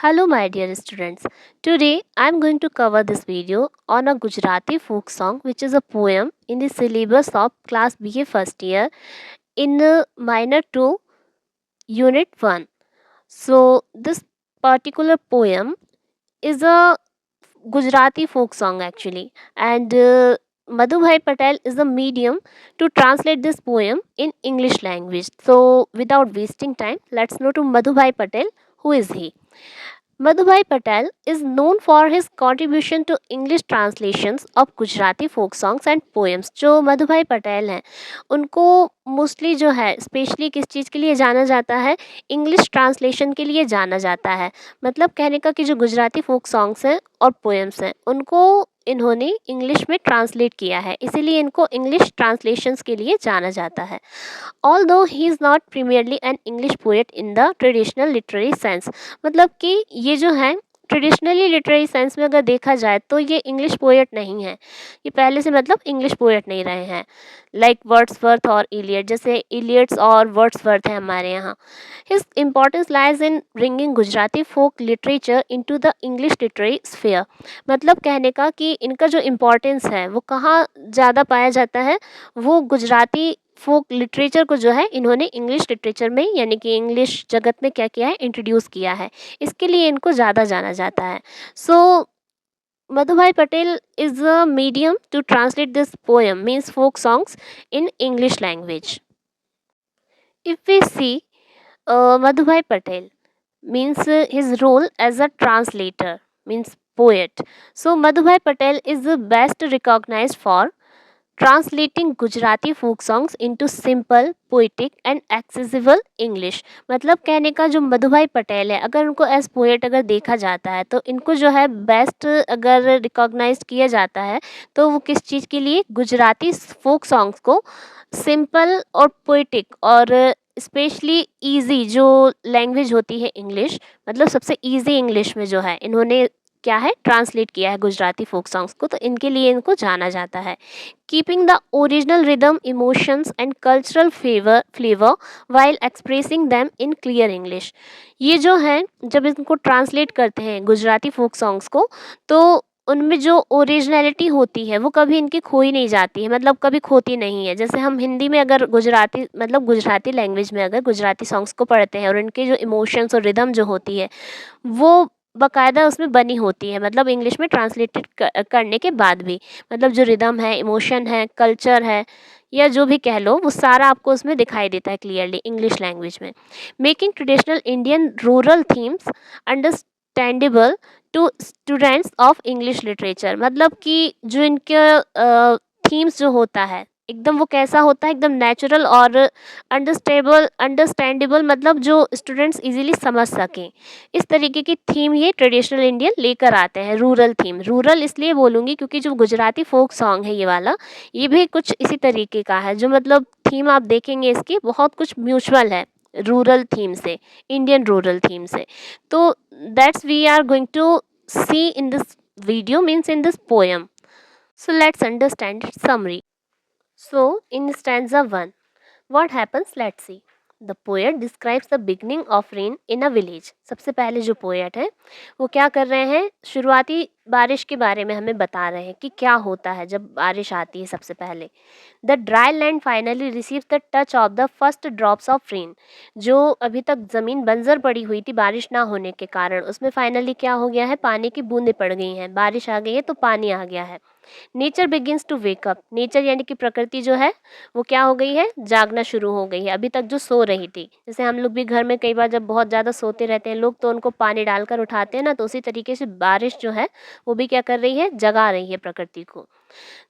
Hello, my dear students. Today I am going to cover this video on a Gujarati folk song, which is a poem in the syllabus of Class BA first year in Minor 2, Unit 1. So, this particular poem is a Gujarati folk song actually, and Madhubhai Patel is the medium to translate this poem in English language. So, without wasting time, let's know to Madhubhai Patel. Who is he? Madhubhai Patel is known for his contribution to English translations of Gujarati folk songs and poems. जो मधुभाई पटेल हैं उनको mostly जो है specially किस चीज़ के लिए जाना जाता है, इंग्लिश ट्रांसलेशन के लिए जाना जाता है। मतलब कहने का कि जो गुजराती फोक सॉन्ग्स हैं और पोएम्स हैं उनको इन्होंने इंग्लिश में ट्रांसलेट किया है, इसीलिए इनको इंग्लिश ट्रांसलेशंस के लिए जाना जाता है। Although he is not primarily an English poet in the traditional literary sense, मतलब कि ये जो है ट्रेडिशनली लिटरेरी सेंस में अगर देखा जाए तो ये इंग्लिश पोएट नहीं है, ये पहले से मतलब इंग्लिश पोएट नहीं रहे हैं। लाइक वर्ड्सवर्थ और इलियट, जैसे इलियट्स और वर्ड्सवर्थ है हमारे यहाँ। His importance lies in bringing Gujarati folk literature into the English literary sphere, मतलब कहने का कि इनका जो इम्पोर्टेंस है वो कहाँ ज़्यादा पाया जाता है, वो गुजराती फोक लिटरेचर को जो है इन्होंने इंग्लिश लिटरेचर में यानी कि इंग्लिश जगत में क्या किया है, इंट्रोड्यूस किया है, इसके लिए इनको ज़्यादा जाना जाता है। सो Madhubhai Patel is a medium to translate this poem, means folk songs, in English language. If we see Madhubhai Patel, means his role as a translator, means poet. So Madhubhai Patel is the best recognized for translating Gujarati folk songs into simple poetic and accessible English, मतलब कहने का जो मधुभाई पटेल है अगर उनको as poet अगर देखा जाता है तो इनको जो है बेस्ट अगर रिकॉग्नाइज किया जाता है तो वो किस चीज़ के लिए, गुजराती फोक सॉन्ग्स को सिंपल और पोइटिक और स्पेशली इजी जो लैंग्वेज होती है इंग्लिश, मतलब सबसे इजी इंग्लिश में जो है इन्होंने क्या है ट्रांसलेट किया है गुजराती फोक सॉन्ग्स को, तो इनके लिए इनको जाना जाता है। Keeping the original rhythm, emotions and cultural flavour while expressing them in clear English, ये जो है जब इनको ट्रांसलेट करते हैं गुजराती फोक सॉन्ग्स को तो उनमें जो ओरिजिनलिटी होती है वो कभी इनकी खोई नहीं जाती है, मतलब कभी खोती नहीं है। जैसे हम हिंदी में अगर गुजराती मतलब गुजराती लैंग्वेज में अगर गुजराती सॉन्ग्स को पढ़ते हैं और इनके जो इमोशंस और रिदम जो होती है वो बाकायदा उसमें बनी होती है, मतलब इंग्लिश में ट्रांसलेटेड करने के बाद भी, मतलब जो रिदम है, इमोशन है, कल्चर है या जो भी कह लो वो सारा आपको उसमें दिखाई देता है क्लियरली इंग्लिश लैंग्वेज में। Making traditional Indian rural themes understandable to students of English literature, मतलब कि जो इनके थीम्स जो होता है एकदम वो कैसा होता है, एकदम नेचुरल और अंडरस्टैंडेबल, मतलब जो स्टूडेंट्स इजीली समझ सकें, इस तरीके की थीम ये ट्रेडिशनल इंडियन लेकर आते हैं। रूरल थीम, रूरल इसलिए बोलूँगी क्योंकि जो गुजराती फोक सॉन्ग है ये वाला, ये भी कुछ इसी तरीके का है, जो मतलब थीम आप देखेंगे इसकी बहुत कुछ म्यूचुअल है रूरल थीम से, इंडियन रूरल थीम से। तो that's we are going to see in this video, means in this poem. So let's understand its summary. So in stanza 1, what happens, let's see. The poet describes the beginning of rain in a village. सबसे पहले जो poet है वो क्या कर रहे हैं, शुरुआती बारिश के बारे में हमें बता रहे हैं कि क्या होता है जब बारिश आती है। सबसे पहले the dry land finally receives the touch of the first drops of rain, जो अभी तक ज़मीन बंजर पड़ी हुई थी बारिश ना होने के कारण, उसमें फाइनली क्या हो गया है, पानी की बूंदें पड़ गई हैं, बारिश आ गई है तो पानी आ गया है। Nature begins to wake up, nature यानी कि प्रकृति जो है वो क्या हो गई है, जागना शुरू हो गई है, अभी तक जो सो रही थी। जैसे हम लोग भी घर में कई बार जब बहुत ज़्यादा सोते रहते हैं लोग तो उनको पानी डालकर उठाते हैं ना, तो उसी तरीके से बारिश जो है वो भी क्या कर रही है, जगा रही है प्रकृति को।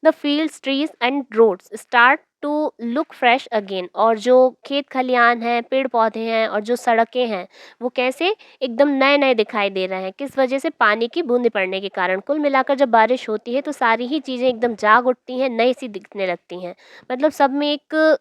The fields, trees and roads start to look fresh again, और जो खेत खलियान हैं, पेड़ पौधे हैं और जो सड़कें हैं वो कैसे एकदम नए नए दिखाई दे रहे हैं, किस वजह से, पानी की बूंदें पड़ने के कारण। कुल मिलाकर जब बारिश होती है तो सारी ही चीज़ें एकदम जाग उठती हैं, नई सी दिखने लगती हैं, मतलब सब में एक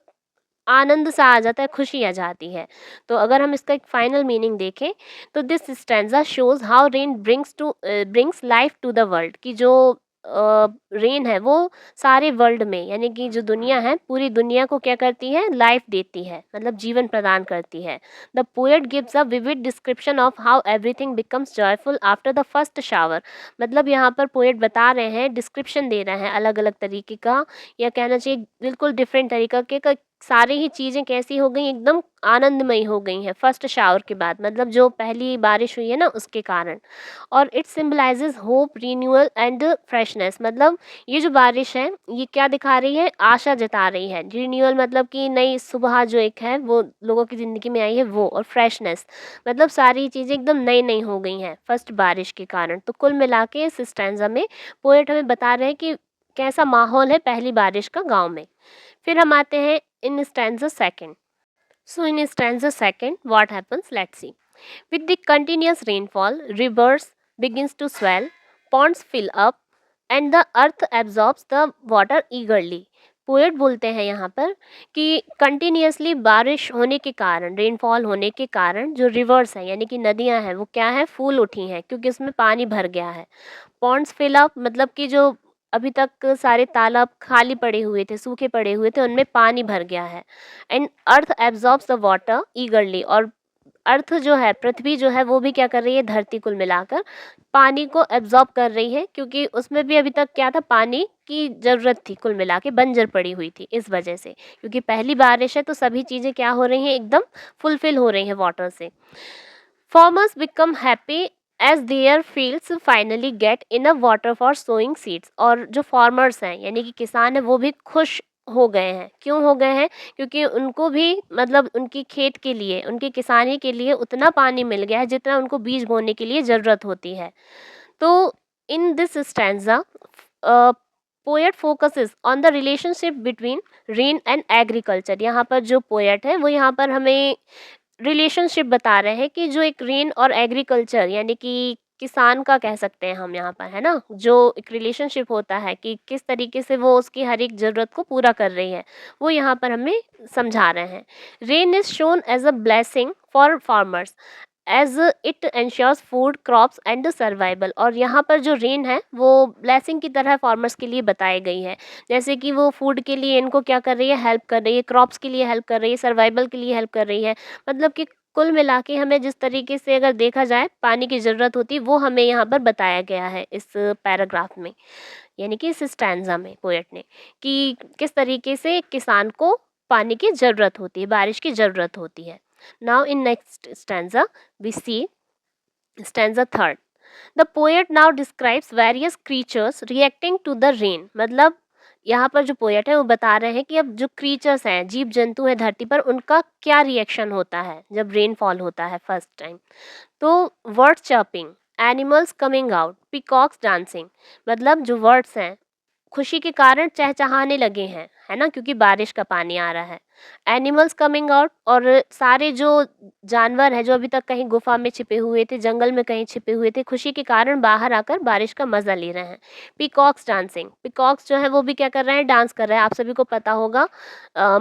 आनंद सा आ जाता है, खुशी आ जाती है। तो अगर हम इसका एक फाइनल मीनिंग देखें तो this stanza shows how rain brings life to the world, कि जो रेन है वो सारे वर्ल्ड में, यानी कि जो दुनिया है पूरी दुनिया को क्या करती है, लाइफ देती है, मतलब जीवन प्रदान करती है। The poet gives a vivid description of how everything becomes joyful after the first shower. मतलब यहाँ पर पोएट बता रहे हैं, डिस्क्रिप्शन दे रहे हैं अलग अलग तरीके का, या कहना चाहिए बिल्कुल डिफरेंट तरीका के सारी ही चीज़ें कैसी हो गई, एकदम आनंदमयी हो गई हैं फर्स्ट शावर के बाद, मतलब जो पहली बारिश हुई है ना उसके कारण। और it symbolises hope, renewal and freshness. मतलब ये जो बारिश है ये क्या दिखा रही है, आशा जता रही है। रिन्यूअल मतलब कि नई सुबह जो एक है वो लोगों की ज़िंदगी में आई है वो, और फ्रेशनेस मतलब सारी चीज़ें एकदम नई नई हो गई हैं फर्स्ट बारिश के कारण। तो कुल मिला के इस स्टैंजा में पोएट हमें बता रहे हैं कि कैसा माहौल है पहली बारिश का गाँव में। फिर हम आते हैं इन stanza second. So in stanza second, what happens? Let's see. With the continuous rainfall, rivers begins to swell, ponds fill up, and the earth absorbs the water eagerly. Poet बोलते हैं यहाँ पर कि कंटिन्यूसली बारिश होने के कारण, रेनफॉल होने के कारण जो रिवर्स हैं यानी कि नदियाँ हैं वो क्या है, फूल उठी हैं क्योंकि उसमें पानी भर गया है। पॉन्ड्स फिल अप मतलब कि जो अभी तक सारे तालाब खाली पड़े हुए थे, सूखे पड़े हुए थे, उनमें पानी भर गया है। And earth absorbs the water ईगरली, और अर्थ जो है, पृथ्वी जो है वो भी क्या कर रही है, धरती कुल मिलाकर पानी को एब्जॉर्ब कर रही है, क्योंकि उसमें भी अभी तक क्या था, पानी की ज़रूरत थी, कुल मिला के बंजर पड़ी हुई थी इस वजह से, क्योंकि पहली बारिश है तो सभी चीज़ें क्या हो रही हैं, एकदम फुलफिल हो रही हैं वाटर से। Farmers become happy as their fields finally get enough water for sowing seeds। और जो फार्मर्स हैं यानी कि किसान हैं वो भी खुश हो गए हैं। क्यों हो गए हैं? क्योंकि उनको भी मतलब उनकी खेत के लिए, उनकी किसानी के लिए उतना पानी मिल गया है जितना उनको बीज बोने के लिए ज़रूरत होती है। तो in this stanza poet focuses on the relationship between rain and agriculture. यहाँ पर जो पोएट है वो यहाँ पर हमें रिलेशनशिप बता रहे हैं कि जो एक रेन और एग्रीकल्चर यानी कि किसान का कह सकते हैं हम यहाँ पर, है ना, जो एक रिलेशनशिप होता है कि किस तरीके से वो उसकी हर एक ज़रूरत को पूरा कर रही है, वो यहाँ पर हमें समझा रहे हैं। Rain is shown as a blessing for farmers as it ensures food, crops and survival. और यहाँ पर जो रेन है वो ब्लेसिंग की तरह फार्मर्स के लिए बताई गई है, जैसे कि वो फूड के लिए इनको क्या कर रही है, हेल्प कर रही है, क्रॉप्स के लिए हेल्प कर रही है, सर्वाइवल के लिए हेल्प कर रही है। मतलब कि कुल मिला के हमें जिस तरीके से अगर देखा जाए पानी की ज़रूरत होती है वो हमें यहाँ पर बताया गया है इस पैराग्राफ में, यानी कि इस स्टैंजा में पोएट ने, कि किस तरीके से किसान को पानी की ज़रूरत होती है, बारिश की ज़रूरत होती है। Now in next stanza we see stanza third. The poet now describes various creatures reacting to the rain. मतलब यहाँ पर जो पोएट है वो बता रहे हैं कि अब जो क्रीचर्स हैं, जीव जंतु हैं धरती पर, उनका क्या रिएक्शन होता है जब रेनफॉल होता है फर्स्ट टाइम। तो word chirping, animals coming out, peacocks dancing. मतलब जो वर्ड्स हैं खुशी के कारण चहचहाने लगे हैं, है ना, क्योंकि बारिश का पानी आ रहा है। एनिमल्स कमिंग आउट, और सारे जो जानवर हैं जो अभी तक कहीं गुफा में छिपे हुए थे, जंगल में कहीं छिपे हुए थे, खुशी के कारण बाहर आकर बारिश का मज़ा ले रहे हैं। पीकॉक्स डांसिंग, पीकॉक्स जो है वो भी क्या कर रहे हैं, डांस कर रहे हैं। आप सभी को पता होगा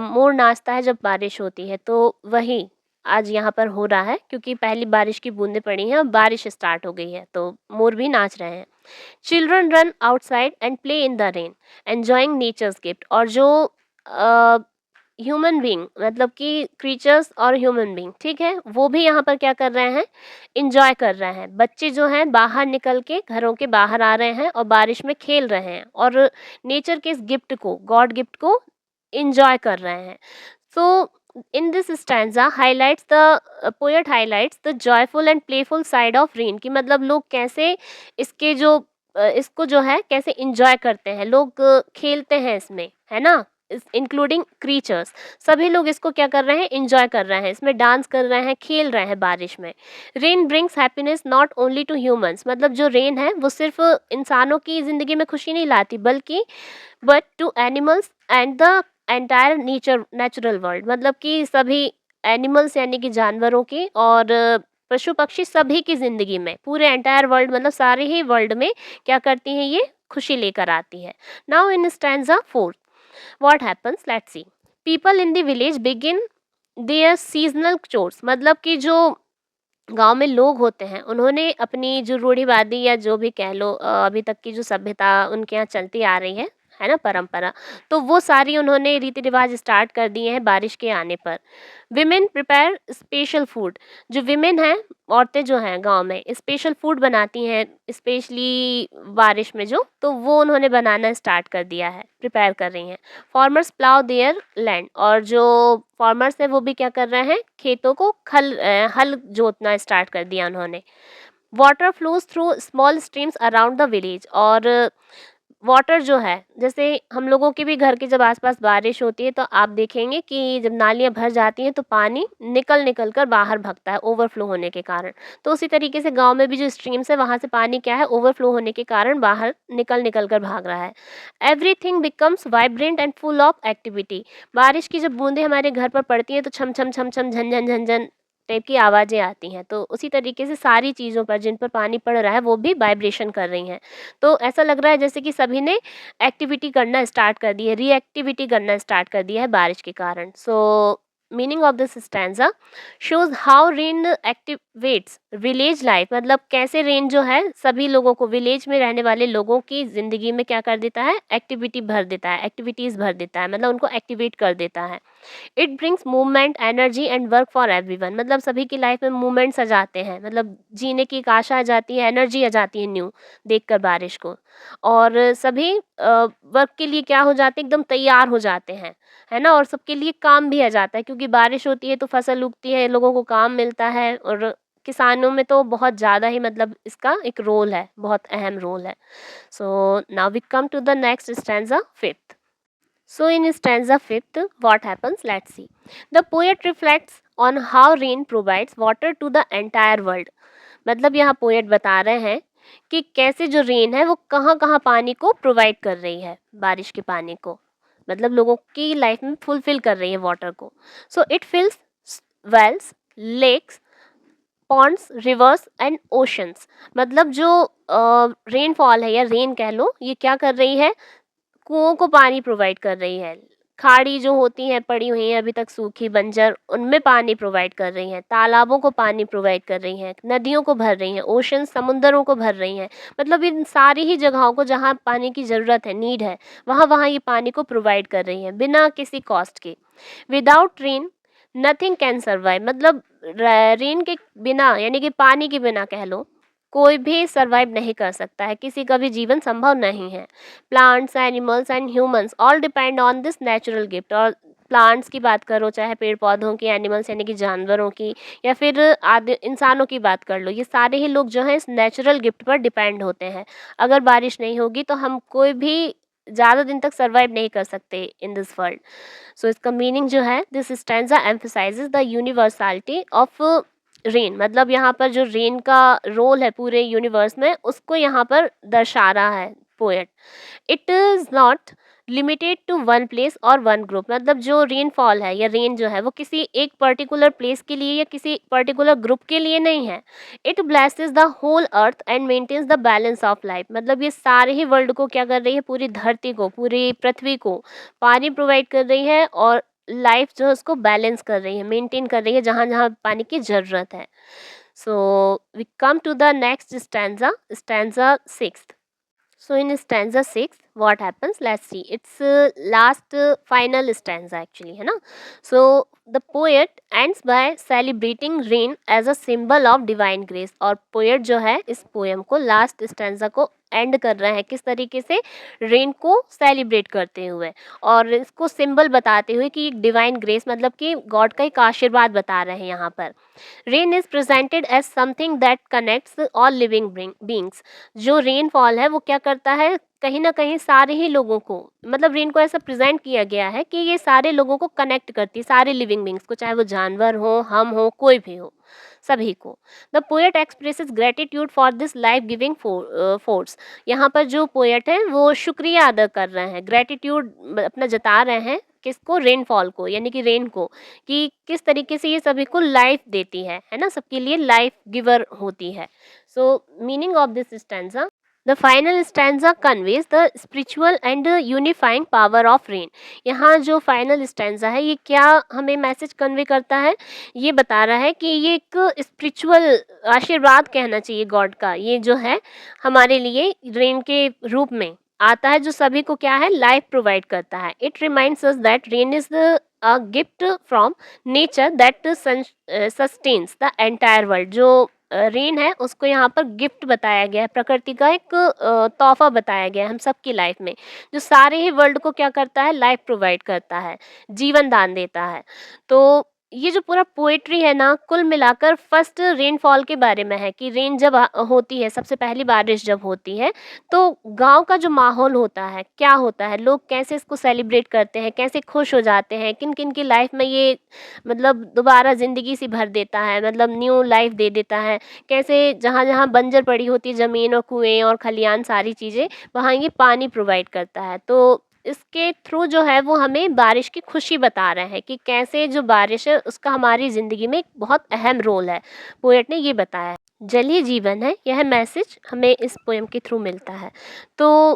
मोर नाचता है जब बारिश होती है, तो वही आज यहाँ पर हो रहा है, क्योंकि पहली बारिश की बूंदें पड़ी हैं, अब बारिश स्टार्ट हो गई है तो मोर भी नाच रहे हैं। Children run outside and play in the rain enjoying nature's gift. और जो ह्यूमन बींग मतलब कि क्रीचर्स और ह्यूमन बींग, ठीक है, वो भी यहाँ पर क्या कर रहे हैं, इंजॉय कर रहे हैं। बच्चे जो हैं बाहर निकल के घरों के बाहर आ रहे हैं और बारिश में खेल रहे हैं और नेचर के इस गिफ्ट को, गॉड गिफ्ट को इंजॉय कर रहे हैं। सो in this stanza highlights the poet highlights the joyful and playful side of rain, कि मतलब लोग कैसे इसके जो इसको जो है कैसे इंजॉय करते हैं, लोग खेलते हैं इसमें, है ना, इंक्लूडिंग क्रीचर्स। सभी लोग इसको क्या कर रहे हैं, इंजॉय कर रहे हैं, इसमें डांस कर रहे हैं, खेल रहे हैं बारिश में। Rain brings happiness not only to humans. मतलब जो रेन है वो सिर्फ इंसानों की ज़िंदगी में खुशी नहीं लाती, बल्कि but to animals and the entire natural world. मतलब कि सभी एनिमल्स यानी कि जानवरों की और पशु पक्षी सभी की ज़िंदगी में, पूरे एंटायर वर्ल्ड मतलब सारे ही वर्ल्ड में क्या करती हैं, ये खुशी लेकर आती है। Now in stanza fourth what happens, let's see. People in the village begin their seasonal chores. मतलब कि जो गाँव में लोग होते हैं, उन्होंने अपनी जो रूढ़िवादी या जो भी कह लो अभी तक की जो सभ्यता उनके यहाँ चलती आ रही है ना परंपरा, तो वो सारी उन्होंने रीति-रिवाज स्टार्ट कर दिए हैं बारिश के आने पर। विमेन प्रिपेयर स्पेशल फूड, जो विमेन हैं, औरतें जो हैं गाँव में स्पेशल फूड बनाती हैं, स्पेशली बारिश में जो, तो वो उन्होंने बनाना स्टार्ट कर दिया है, प्रिपेयर कर रही हैं। फार्मर्स प्लाउ देयर लैंड, और जो फार्मर्स हैं वो भी क्या कर रहे हैं, खेतों को हल जोतना स्टार्ट कर दिया उन्होंने। Water flows through small streams around the village, और वाटर जो है, जैसे हम लोगों के भी घर के जब आसपास बारिश होती है तो आप देखेंगे कि जब नालियाँ भर जाती हैं तो पानी निकल निकल कर बाहर भागता है ओवरफ्लो होने के कारण। तो उसी तरीके से गांव में भी जो स्ट्रीम्स है वहाँ से पानी क्या है, ओवरफ्लो होने के कारण बाहर निकल निकल कर भाग रहा है। Everything becomes vibrant and full of activity. बारिश की जब बूंदें हमारे घर पर पड़ती हैं तो छम छम छम छम झन झन झन झन टाइप की आवाज़ें आती हैं। तो उसी तरीके से सारी चीज़ों पर जिन पर पानी पड़ रहा है वो भी वाइब्रेशन कर रही हैं। तो ऐसा लग रहा है जैसे कि सभी ने एक्टिविटी करना स्टार्ट कर दी है, रिएक्टिविटी करना स्टार्ट कर दिया है बारिश के कारण। सो meaning of this stanza shows how rain activates village life, मतलब कैसे रेन जो है सभी लोगों को, विलेज में रहने वाले लोगों की ज़िंदगी में क्या कर देता है, एक्टिविटी भर देता है, एक्टिविटीज़ भर देता है, मतलब उनको एक्टिवेट कर देता है। It brings movement, energy and work for everyone, मतलब सभी की लाइफ में मूवमेंट्स आ जाते हैं, मतलब जीने की एक आशा आ जाती है, एनर्जी आ जाती है न्यू देखकर बारिश को, और सभी वर्क के लिए क्या हो जाते हैं, एकदम तैयार हो जाते हैं, है ना। और सबके लिए काम भी आ जाता है, क्योंकि बारिश होती है तो फसल उगती है, लोगों को काम मिलता है, और किसानों में तो बहुत ज़्यादा ही मतलब इसका एक रोल है, बहुत अहम रोल है। So now we come to the next stanza, fifth. So in stanza fifth, what happens? Let's see. The poet reflects on how rain provides water to the entire world. मतलब यहाँ poet बता रहे हैं कि कैसे जो rain है वो कहाँ कहाँ पानी को प्रोवाइड कर रही है, बारिश के पानी को, मतलब लोगों की लाइफ में फुलफिल कर रही है वाटर को। So it fills wells, lakes, ponds, rivers and oceans, मतलब जो रेनफॉल है या रेन कह लो, ये क्या कर रही है, कुओं को पानी प्रोवाइड कर रही है, खाड़ी जो होती हैं पड़ी हुई हैं अभी तक सूखी बंजर, उनमें पानी प्रोवाइड कर रही हैं, तालाबों को पानी प्रोवाइड कर रही हैं, नदियों को भर रही हैं, ओशन समुद्रों को भर रही हैं, मतलब इन सारी ही जगहों को जहाँ पानी की ज़रूरत है, नीड है, वहाँ वहाँ ये पानी को प्रोवाइड कर रही हैं बिना किसी कॉस्ट के। Without rain nothing can survive, मतलब रेन के बिना यानी कि पानी के बिना कह लो, कोई भी सर्वाइव नहीं कर सकता है, किसी का भी जीवन संभव नहीं है। Plants, animals and humans all depend on this natural gift, और प्लांट्स की बात करो, चाहे पेड़ पौधों की, एनिमल्स यानी कि जानवरों की, या फिर आदि इंसानों की बात कर लो, ये सारे ही लोग जो हैं इस नेचुरल गिफ्ट पर डिपेंड होते हैं। अगर बारिश नहीं होगी तो हम कोई भी ज़्यादा दिन तक सर्वाइव नहीं कर सकते इन दिस वर्ल्ड। सो इसका मीनिंग जो है, this stanza emphasises the universality of rain, मतलब यहाँ पर जो रेन का रोल है पूरे यूनिवर्स में उसको यहाँ पर दर्शा रहा है poet. It is not limited to one place और वन ग्रुप, मतलब जो रेनफॉल है या रेन जो है वो किसी एक पर्टिकुलर प्लेस के लिए या किसी पर्टिकुलर ग्रुप के लिए नहीं है। It blesses the whole earth and maintains the balance of life, मतलब ये सारे ही वर्ल्ड को क्या कर रही है, पूरी धरती को, पूरी पृथ्वी को पानी प्रोवाइड कर रही है, और लाइफ जो है उसको बैलेंस कर रही है, मेंटेन कर रही है जहाँ जहाँ पानी की ज़रूरत है। So we come to the next stanza, stanza sixth. So in stanza 6 what happens, let's see, it's last final stanza actually, है ना। So the poet ends by celebrating rain as a symbol of divine grace, और poet जो है इस poem को last stanza को and कर रहे हैं किस तरीके से, रेन को सेलिब्रेट करते हुए और इसको सिंबल बताते हुए कि एक डिवाइन ग्रेस, मतलब कि गॉड का एक आशीर्वाद बता रहे हैं यहाँ पर। Rain is presented as something that connects all living beings, जो रेनफॉल है वो क्या करता है, कहीं ना कहीं सारे ही लोगों को, मतलब रेन को ऐसा प्रेजेंट किया गया है कि ये सारे लोगों को कनेक्ट करती है, सारे लिविंग बींग्स को, चाहे वो जानवर हो, हम हो, कोई भी हो, सभी को। The poet expresses gratitude for this life giving force, यहाँ पर जो पोएट है वो शुक्रिया अदा कर रहे हैं, ग्रेटिट्यूड अपना जता रहे हैं किसको, रेनफॉल को, यानी कि रेन को, कि किस तरीके से ये सभी को लाइफ देती है ना, सबके लिए लाइफ गिवर होती है। सो meaning of this stanza, the final stanza conveys the spiritual and unifying power of rain. यहाँ जो फाइनल स्टैंजा है ये क्या हमें मैसेज कन्वे करता है, ये बता रहा है कि ये एक स्पिरिचुअल आशीर्वाद कहना चाहिए गॉड का, ये जो है हमारे लिए रेन के रूप में आता है, जो सभी को क्या है, लाइफ प्रोवाइड करता है। It reminds us that rain is the a gift from nature that sustains the entire world. जो रेन है उसको यहाँ पर गिफ्ट बताया गया है, प्रकृति का एक तोहफा बताया गया है हम सबकी लाइफ में, जो सारे ही वर्ल्ड को क्या करता है, लाइफ प्रोवाइड करता है, जीवन दान देता है। तो ये जो पूरा पोएट्री है ना, कुल मिलाकर फर्स्ट रेनफॉल के बारे में है कि रेन जब होती है, सबसे पहली बारिश जब होती है, तो गांव का जो माहौल होता है, क्या होता है, लोग कैसे इसको सेलिब्रेट करते हैं, कैसे खुश हो जाते हैं, किन किन की लाइफ में ये मतलब दोबारा ज़िंदगी सी भर देता है, मतलब न्यू लाइफ दे देता है। कैसे जहाँ जहाँ बंजर पड़ी होती है ज़मीन और कुएँ और खलियान सारी चीज़ें, वहाँ ये पानी प्रोवाइड करता है। तो इसके थ्रू जो है वो हमें बारिश की खुशी बता रहे हैं कि कैसे जो बारिश है उसका हमारी ज़िंदगी में एक बहुत अहम रोल है, पोएट ने ये बताया है। जल ही जीवन है, यह मैसेज हमें इस पोएम के थ्रू मिलता है। तो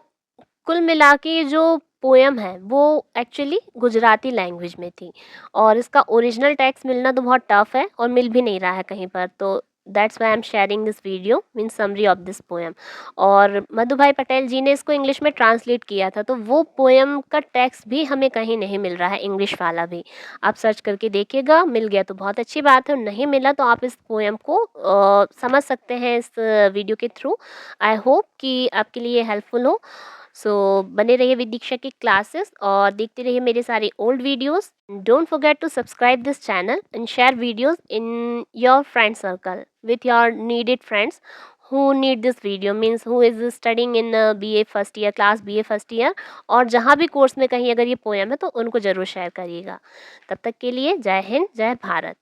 कुल मिला के ये जो पोएम है वो एक्चुअली गुजराती लैंग्वेज में थी, और इसका ओरिजिनल टेक्स्ट मिलना तो बहुत टफ है और मिल भी नहीं रहा है कहीं पर, तो that's why I am sharing this video mean summary of this poem. और मधु भाई पटेल जी ने इसको इंग्लिश में ट्रांसलेट किया था, तो वो पोएम का टेक्स्ट भी हमें कहीं नहीं मिल रहा है, इंग्लिश वाला भी। आप सर्च करके देखिएगा, मिल गया तो बहुत अच्छी बात है, और नहीं मिला तो आप इस पोएम को समझ सकते हैं इस वीडियो के थ्रू। आई होप कि आपके लिए हेल्पफुल हो। सो बने रहिए विद दीक्षा की क्लासेस और देखते रहिए मेरे सारे old videos. Don't forget to subscribe this channel and share videos in your friend circle with your needed friends who need this video, means who is studying in BA first year, class BA first year, और जहाँ भी course में कहीं अगर ये poem है तो उनको ज़रूर शेयर करिएगा। तब तक के लिए जय हिंद, जय भारत।